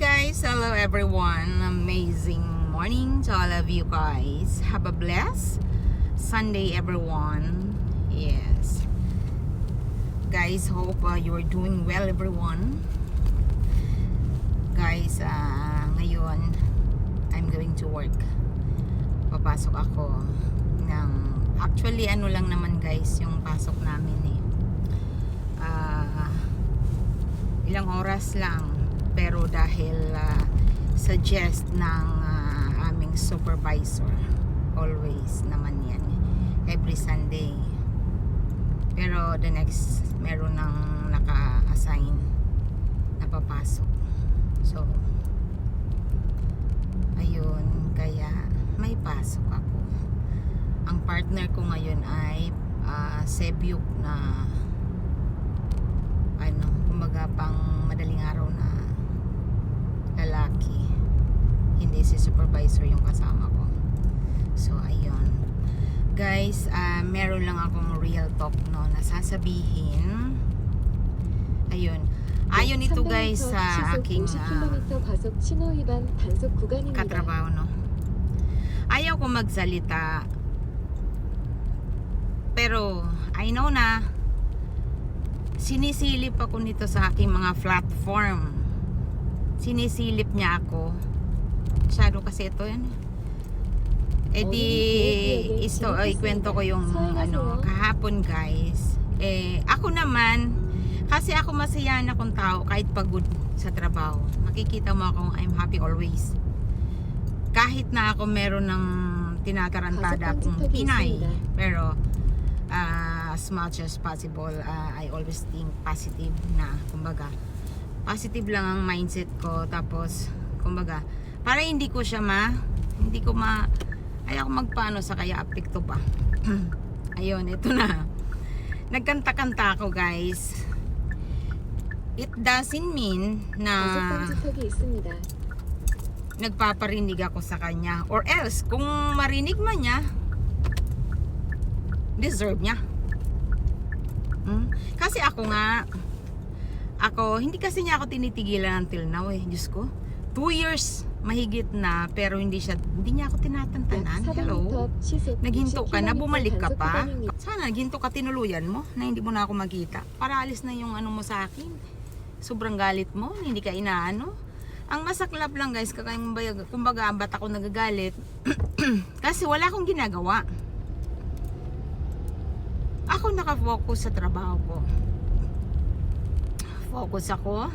guys, hello everyone. Amazing morning to all of you guys. Have a blessed Sunday everyone. Yes. Guys, hope you are doing well everyone. Guys, ngayon I'm going to work. Papasok ako ng actually ano lang naman guys yung pasok namin ilang oras lang, pero dahil suggest ng aming supervisor, always naman yan every Sunday, pero the next meron ng naka-assign na papasok, so ayun, kaya may pasok ako. Ang partner ko ngayon ay Sebyuk na kumbaga pang madaling araw na lalaki, hindi si supervisor yung kasama ko. So ayun guys, meron lang akong real talk na sasabihin. Ayun, ayon ito guys sa aking katrabaho ayaw ko magsalita, pero I know na sinisilip ako nito sa aking mga platform. Sinisilip niya ako. Masyado kasi ito yan. Ikwento ko yung kahapon guys. Ako naman, kasi ako masayahan akong tao kahit pagod sa trabaho. Makikita mo akong I'm happy always. Kahit na ako meron ng tinatarantada akong Pinay. Pero as much as possible, I always think positive na, kumbaga positive lang ang mindset ko. Tapos kumbaga para hindi ko ayaw ko magpaano sa kaya apekto pa. Ayun, ito na, nagkanta-kanta ako guys. It doesn't mean na nagpaparinig ako sa kanya, or else kung marinig man niya, deserve niya. Kasi hindi kasi niya ako tinitigilan until now Diyos ko, 2 years mahigit na, pero hindi niya ako tinatantanan. Hello, naghinto ka na, bumalik ka pa. Sana naghinto ka, tinuluyan mo na hindi mo na ako makita, para alis na yung ano mo sa akin. Sobrang galit mo, hindi ka inaano. Ang masaklap lang guys, kumbaga ba't ako nagagalit kasi wala akong ginagawa. Ako nakafocus sa trabaho ko. Focus ako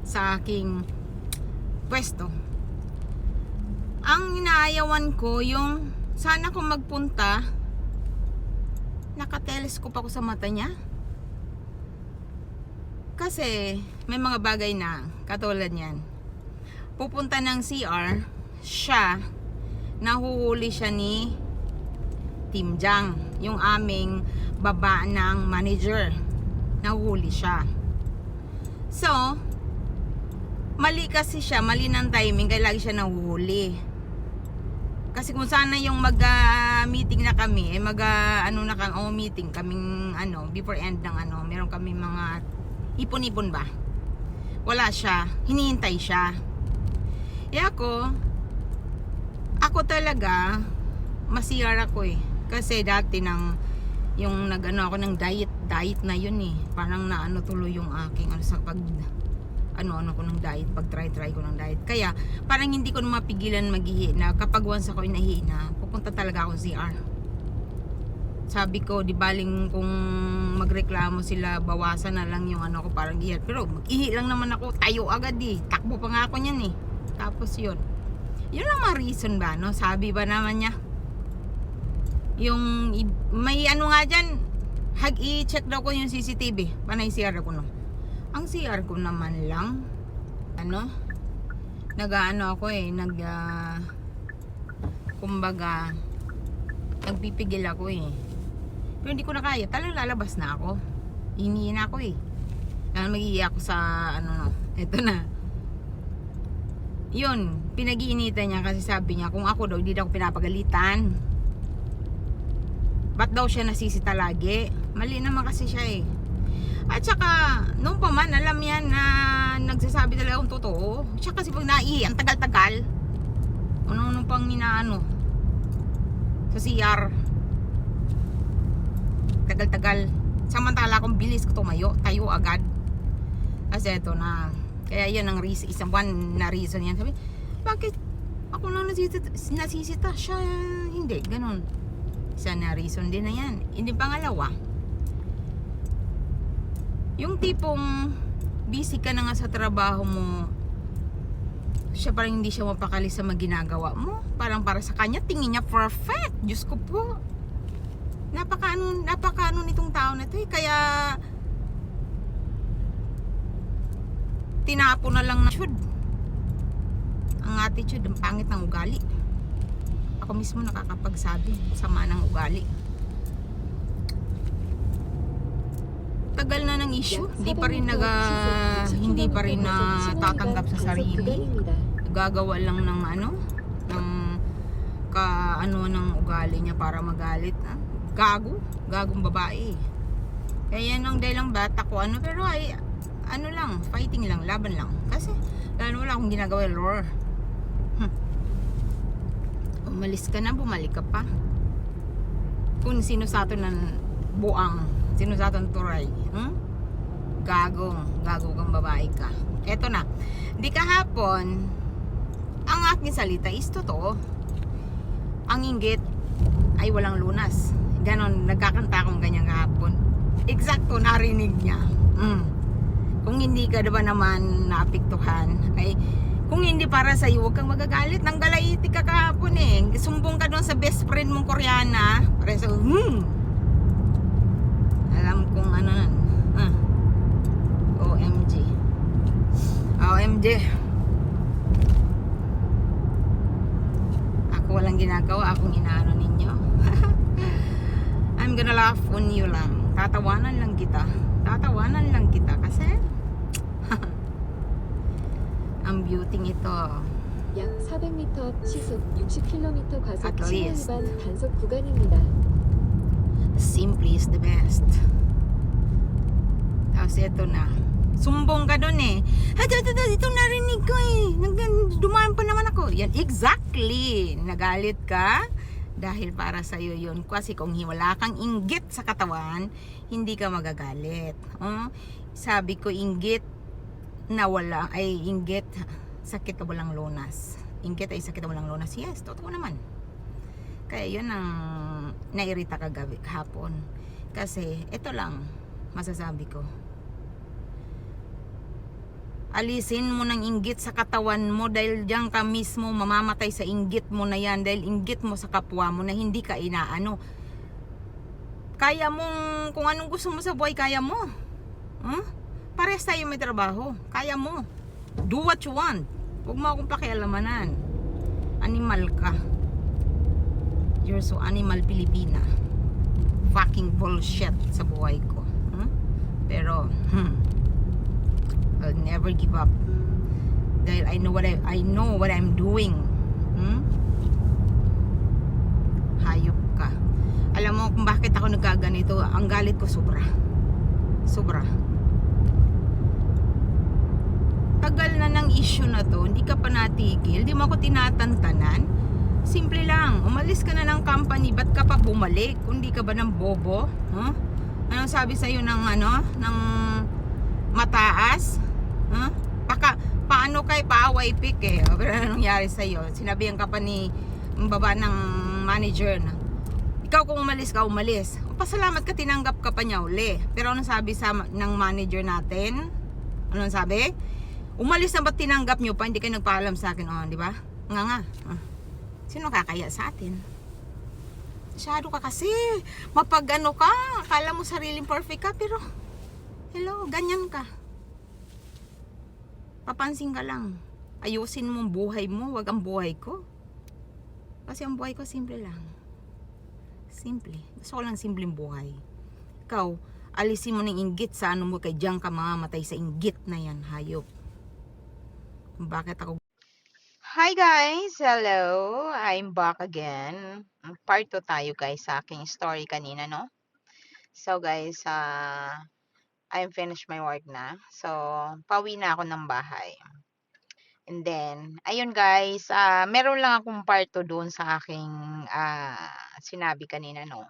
sa aking pwesto. Ang inaayawan ko yung sana kung magpunta, nakatelescope ako sa mata niya. Kasi may mga bagay na katulad niyan. Pupunta ng CR, nahuhuli siya ni Team Jang, yung aming baba ng manager. Nahuhuli siya. So, mali kasi siya, mali ng timing, kaya lagi siya nahuhuli. Kasi kung sana yung mag-meeting na kami, meeting kaming before end ng meron kami mga ipon-ipon ba? Wala siya, hinihintay siya. Ako talaga masiyar ako kasi dati yung ako ng diet na yun parang tuloy yung aking sa pag ko ng diet, pag try ko ng diet, kaya parang hindi ko na mapigilan maghihi na kapag once ako inahina, pupunta talaga ako CR. Sabi ko, di baling kung magreklamo sila, bawasan na lang yung ko, parang gihat, pero mag-ihi lang naman ako, tayo agad takbo pa nga ako niyan tapos yun lang mga reason ba sabi ba naman niya yung may nga dyan, i-check daw ko yung CCTV, panay CR ko ang CR ko naman lang kumbaga nagpipigil ako pero hindi ko na kaya, talagang lalabas na ako, hinihin ako mag-iiyak ako sa eto na yun, pinag-iinitan niya kasi sabi niya kung ako daw hindi daw pinapagalitan, ba't daw siya nasisita lagi. Mali naman kasi siya At saka, noon pa man, alam yan na nagsasabi talaga akong totoo. Siya kasi pag ang tagal-tagal. Ano pang inaano. Sa CR. Tagal-tagal. Samantala akong bilis ko tumayo. Tayo agad. Kasi ito na. Kaya yan ang reason. Isang one na reason yan. Sabi, bakit ako lang nasisita siya? Hindi, ganun. Isa na reason din na yan. Hindi pangalawa. Yung tipong busy ka na nga sa trabaho mo, siya parang hindi siya mapakali sa mga ginagawa mo. Parang para sa kanya, tingin niya perfect. Diyos ko po. Napakaano nitong tao na to eh. Kaya tinapo na lang na attitude. Ang attitude, ang pangit ng ugali. Ako mismo nakakapagsabi, sama ng ugali. Tagal na ng issue, hindi pa rin tatanggap sa sarili. Gagawa lang ng ng ugali niya para magalit. Gagong babae. Kaya yan ang dahilan ba't ako pero lang, fighting lang, laban lang. Kasi wala akong ginagawa, lore. Umalis ka na, bumalik ka pa. Kung sino sa atin ng buang, sino sa atin turay, gago kang babae ka. Eto na, di kahapon, ang aking salita is totoo. Ang inggit ay walang lunas. Ganon, nagkakanta akong ganyan kahapon. Eksakto, narinig niya. Kung hindi ka diba naman naapektuhan, ay kung hindi para sa iyo, huwag kang magagalit. Nanggalaiti ka kahapon eh. Sumbong ka doon sa best friend mong Koreana. Para sa alam kong ano nan. OMG. OMG. Ako walang ginagawa, akong inaano ninyo. I'm gonna laugh on you lang. Tatawanan lang kita kasi ang beauty ito. 약 400m 앞 시속 60km 과속 At 신호 least. 위반 단속 구간입니다. Simply is the best. Tapos ito na. Sumbong ka dun eh. Ito narinig ko eh. Dumaan pa naman ako. Yan, exactly. Nagalit ka dahil para sa'yo yun. Kasi kung wala kang inggit sa katawan, hindi ka magagalit. Sabi ko inggit na wala, ay inggit sakit na walang lunas. Inggit ay sakit na walang lunas. Yes, totoo naman. Kaya yun ang nairita kagabi hapon. Kasi ito lang masasabi ko. Alisin mo ng inggit sa katawan mo dahil diyan ka mismo mamamatay sa inggit mo na yan, dahil inggit mo sa kapwa mo na hindi ka inaano. Kaya mong, kung anong gusto mo sa buhay, kaya mo. Pares tayo may trabaho. Kaya mo. Do what you want. Huwag mo akong pakialamanan. Animal ka. You're so animal Pilipina. Fucking bullshit sa buhay ko. Pero, I'll never give up. Dahil I know what I'm doing. Hayop ka. Alam mo kung bakit ako nagkaganito? Ang galit ko sobra. Tagal na ng issue na to, hindi ka pa natigil, di mo ako tinatantanan. Simple lang, umalis ka na ng company, ba't ka pa bumalik? Kung di ka ba ng bobo? Anong sabi sa'yo ng ng mataas? Paano kay paaway pick eh? Pero anong nangyari sa'yo? Sinabihan ka pa ni baba ng manager na, ikaw kung umalis ka, umalis. Pasalamat ka, tinanggap ka pa niya uli. Pero anong sabi ng manager natin? Anong sabi? Umalis na ba't tinanggap nyo pa? Hindi kayo nagpaalam sa akin. Di ba? Nga. Sino kakaya sa atin? Masyado ka kasi. Mapagano ka. Akala mo sariling perfect ka. Pero, hello, ganyan ka. Papansin ka lang. Ayusin mo ang buhay mo. Wag ang buhay ko. Kasi ang buhay ko simple lang. Simple. Gusto ko lang simpleng buhay. Ikaw, alisin mo ng inggit sa ano mo. Kay diyan ka mamamatay sa inggit na yan. Hayop. Bakit ako? Hi guys! Hello! I'm back again. Part 2 tayo guys sa aking story kanina, no? So guys, I'm finished my work na. So, pauwi na ako ng bahay. And then, ayun guys, meron lang akong part 2 doon sa aking sinabi kanina, no.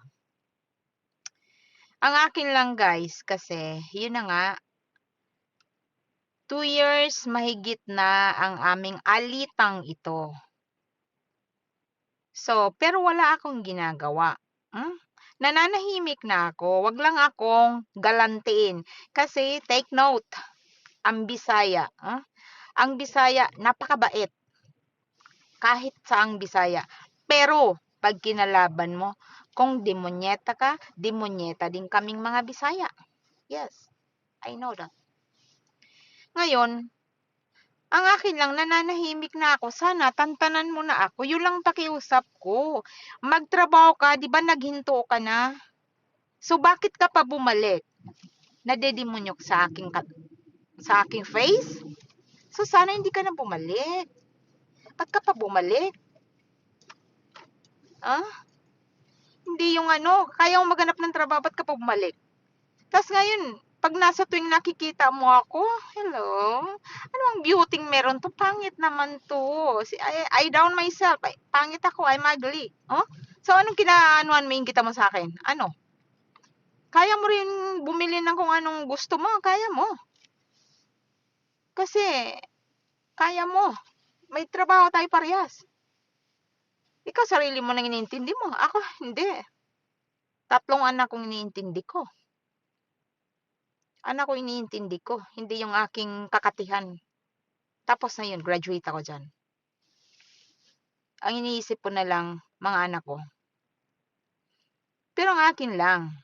Ang akin lang guys, kasi, yun na nga, 2 years mahigit na ang aming alitang ito. So, pero wala akong ginagawa. Nananahimik na ako. Wag lang akong galantiin. Kasi, take note, ang Bisaya. Ang Bisaya, napakabait. Kahit saang Bisaya. Pero, pag kinalaban mo, kung demonyeta ka, demonyeta din kaming mga Bisaya. Yes, I know that. Ngayon, ang akin lang, nananahimik na ako. Sana, tantanan mo na ako. Yun lang pakiusap ko. Magtrabaho ka, di ba naghinto ka na? So, bakit ka pa bumalik? Nadedemonyok sa aking face? So, sana hindi ka na bumalik. Ba't ka pa bumalik? Hindi yung kaya mo maghanap ng trabaho, ba't ka pa bumalik? Tapos ngayon, pag nasa tuwing nakikita mo ako, hello, ano ang beauty meron to? Pangit naman to. I down myself. Pangit ako, I'm ugly. So, anong kinaanuan mo yung kita mo sa akin? Ano? Kaya mo rin bumili ng kung anong gusto mo. Kaya mo. Kasi, kaya mo. May trabaho tayo parehas. Ikaw, sarili mo nang iniintindi mo. Ako, hindi. 3 anak kong iniintindi ko. Anak ko iniintindi ko, hindi yung aking kakatihan. Tapos na yun, graduate ako dyan. Ang iniisip ko na lang, mga anak ko. Pero ang akin lang,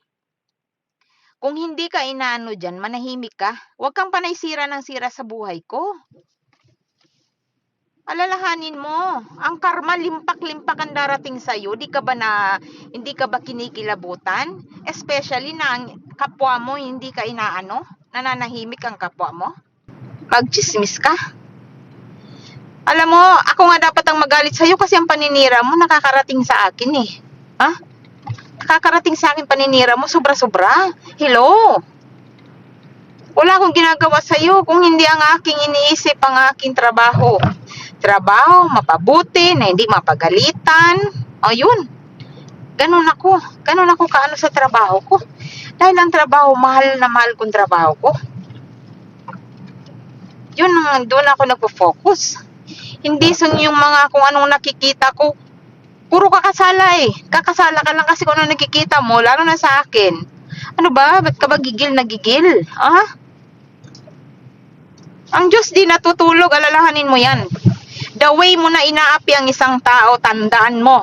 kung hindi ka inaano dyan, manahimik ka, huwag kang panay sira ng sira sa buhay ko. Alalahanin mo, ang karma, limpak-limpak ang darating sa'yo, hindi ka ba kinikilabutan? Especially na ang kapwa mo, hindi ka inaano, nananahimik ang kapwa mo. Magchismis ka. Alam mo, ako nga dapat ang magalit sa'yo kasi ang paninira mo nakakarating sa akin eh. Nakakarating sa akin paninira mo, sobra-sobra. Hello? Wala akong ginagawa sa'yo kung hindi ang aking iniisip ang aking trabaho. Trabaho, mapabuti, na hindi mapagalitan. Ayun. Ganun ako kaano sa trabaho ko. Dahil ang trabaho, mahal na mahal kong trabaho ko. Yun, doon ako nagpo-focus. Hindi yung mga kung anong nakikita ko. Puro kakasala eh. Kakasala ka lang kasi kung anong nakikita mo, lalo na sa akin. Ano ba? Ba't ka ba gigil na gigil? Ang Diyos di natutulog, alalahanin mo yan. The way mo na inaapi ang isang tao, tandaan mo.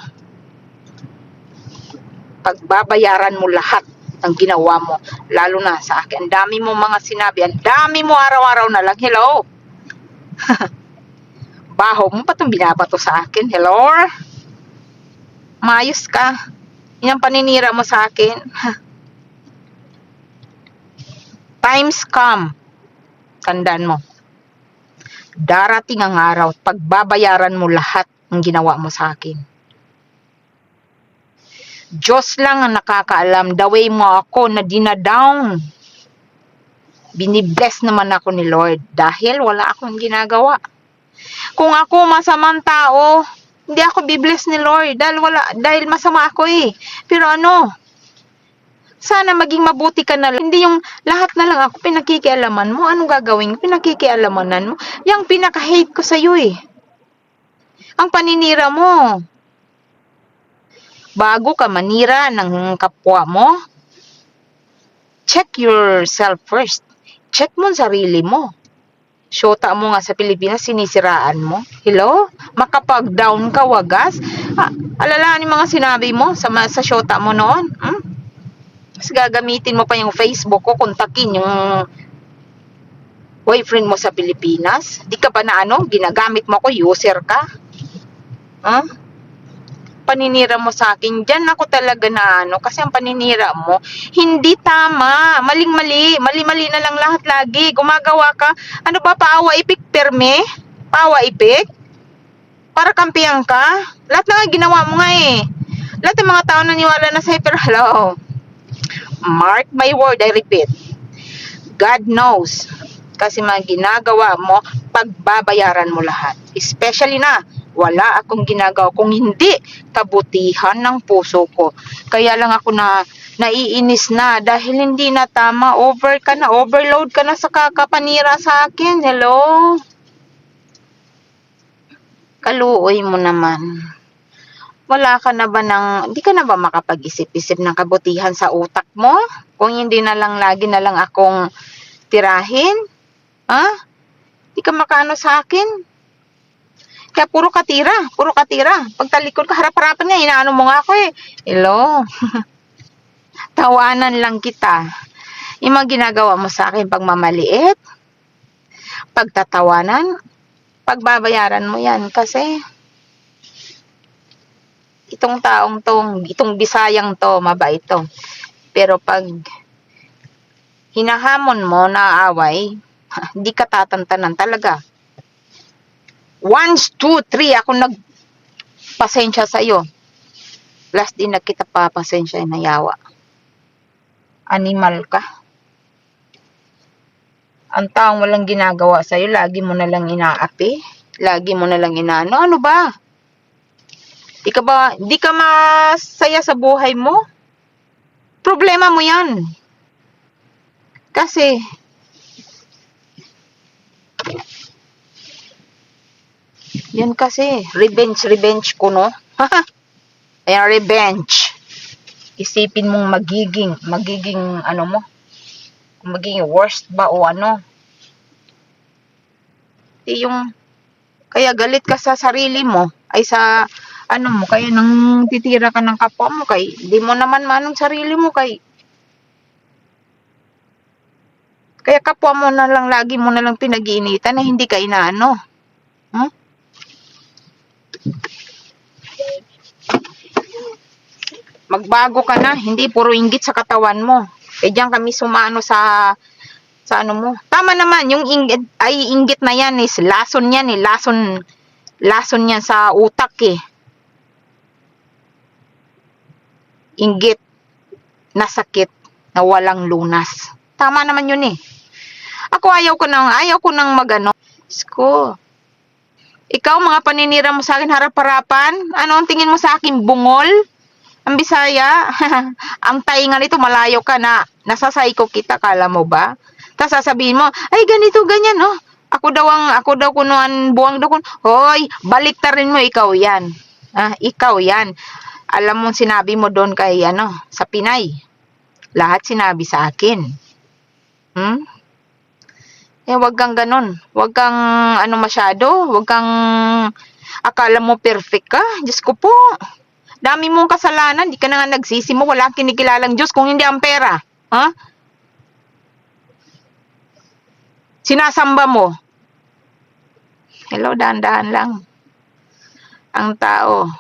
Pagbabayaran mo lahat ng ginawa mo, lalo na sa akin. Ang dami mo mga sinabi, ang dami mo araw-araw na lang. Hello? Baho mo pa itong binabato sa akin. Hello? Mayos ka. Yan ang paninira mo sa akin. Times come. Tandaan mo. Darating ang araw, pagbabayaran mo lahat ng ginawa mo sa akin. Diyos lang ang nakakaalam. The way mo ako na dinadown. Binibless naman ako ni Lord dahil wala akong ginagawa. Kung ako masamang tao, hindi ako bibless ni Lord dahil masama ako eh. Pero sana maging mabuti ka na lang. Hindi yung lahat na lang ako pinakikialaman mo. Anong gagawin ko? Pinakikialamanan mo. Yung pinaka-hate ko sa'yo eh. Ang paninira mo. Bago ka manira ng kapwa mo, check yourself first. Check mo ang sarili mo. Syota mo nga sa Pilipinas, sinisiraan mo. Hello? Makapag-down ka, wagas. Alalahanin mga sinabi mo sa syota mo noon. Mas gagamitin mo pa yung Facebook ko, kontakin yung boyfriend mo sa Pilipinas. Di ka ba na ginagamit mo ko, user ka? Paninira mo sa akin, dyan ako talaga na kasi ang paninira mo, hindi tama, maling-mali, mali-mali na lang lahat lagi, gumagawa ka, paawa-ipik perme? Paawa-ipik? Para kampiyan ka? Lahat na nga ginawa mo nga eh. Lahat ng mga tao naniwala na sa'yo, pero hello, mark my word, I repeat, God knows. Kasi mga ginagawa mo, pagbabayaran mo lahat. Especially na, wala akong ginagawa kung hindi kabutihan ng puso ko. Kaya lang ako na naiinis na dahil hindi na tama. Overload ka na sa kakapanira sa akin. Hello? Kaluoy mo naman. Wala ka na ba hindi ka na ba makapag-isip-isip ng kabutihan sa utak mo? Kung hindi na lang lagi na lang akong tirahin? Ha? Hindi ka makaano sa akin? Kaya puro katira. Pagtalikod ka, harap-harapan nga, inaano mo nga ako eh. Hello? Tawanan lang kita. Yung mga ginagawa mo sa akin, pagmamaliit, pagtatawanan, pagbabayaran mo yan kasi itong taong itong Bisayang to, mabait to. Pero pag hinahamon mo na away, hindi ka tatantanan talaga. 1, 2, 3, ako nagpasensya sa'yo. Last din na kita papasensya na yawa. Animal ka. Ang taong walang ginagawa sa'yo, lagi mo na lang inaapi. Lagi mo na lang inaano. Ano ba? Di ka masaya sa buhay mo? Problema mo yan. Kasi, yan kasi, revenge ko, no? Ayan, revenge. Isipin mong magiging, ano mo, magiging worst ba o ano. Kaya galit ka sa sarili mo, ay sa, ano mo, kaya nang titira ka ng kapwa mo, kay, di mo naman manong sarili mo, kaya kapwa mo na lang, lagi mo na lang pinag-iinitan na hindi ka inaano. Magbago ka na, hindi puro inggit sa katawan mo. Diyan kami sumano sa ano mo. Tama naman, yung inggit na yan is lason yan eh. Lason yan sa utak eh. Inggit na sakit na walang lunas. Tama naman yun eh. Ako ayaw ko nang magano. Sko. Ikaw, mga paninira mo sa akin harap-harapan. Ano ang tingin mo sa akin? Bungol? Ang Bisaya? Ang tainga nito, malayo ka na. Nasasayko kita, kala mo ba? Tapos sasabihin mo, ay ganito, ganyan, no? Ako daw kunuan buwang daw kun. Hoy, baliktarin mo, ikaw yan. Ikaw yan. Alam mo sinabi mo doon kay, sa Pinay. Lahat sinabi sa akin. Wag kang ganun. Wag kang, masyado. Wag kang, akala mo perfect ka. Diyos ko po. Dami mong kasalanan. Di ka na nga nagsisi mo. Wala kang kinikilalang Diyos kung hindi ang pera. Sinasamba mo. Hello, dahan-dahan lang. Ang tao.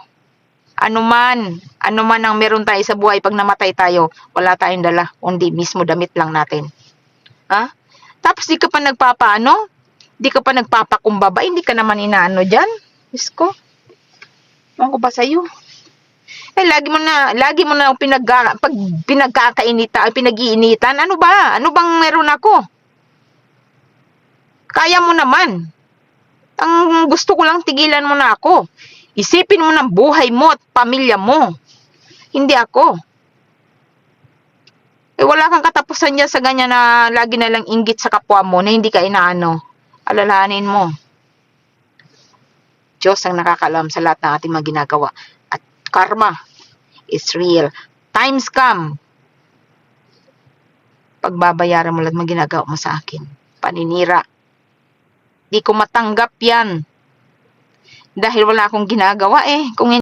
Ano man ang meron tayo sa buhay pag namatay tayo, wala tayong dala. Kundi mismo damit lang natin. Tapos di ka pa nagpapaano? Di ka pa nagpapakumbaba? Hindi ka naman inaano dyan? Diyos ko. Ewan ko ba sa'yo? Lagi mo na pinag-iinitan. Ano ba? Ano bang meron ako? Kaya mo naman. Ang gusto ko lang, tigilan mo na ako. Isipin mo ng buhay mo at pamilya mo. Hindi ako. Wala kang katapusan dyan sa ganyan na lagi na lang inggit sa kapwa mo na hindi ka inaano. Alalahanin mo. Diyos ang nakakaalam sa lahat ng ating mga ginagawa. At karma is real. Times come. Pagbabayaran mo lahat mga ginagawa mo sa akin. Paninira. Di ko matanggap yan. Dahil wala akong ginagawa eh. Kung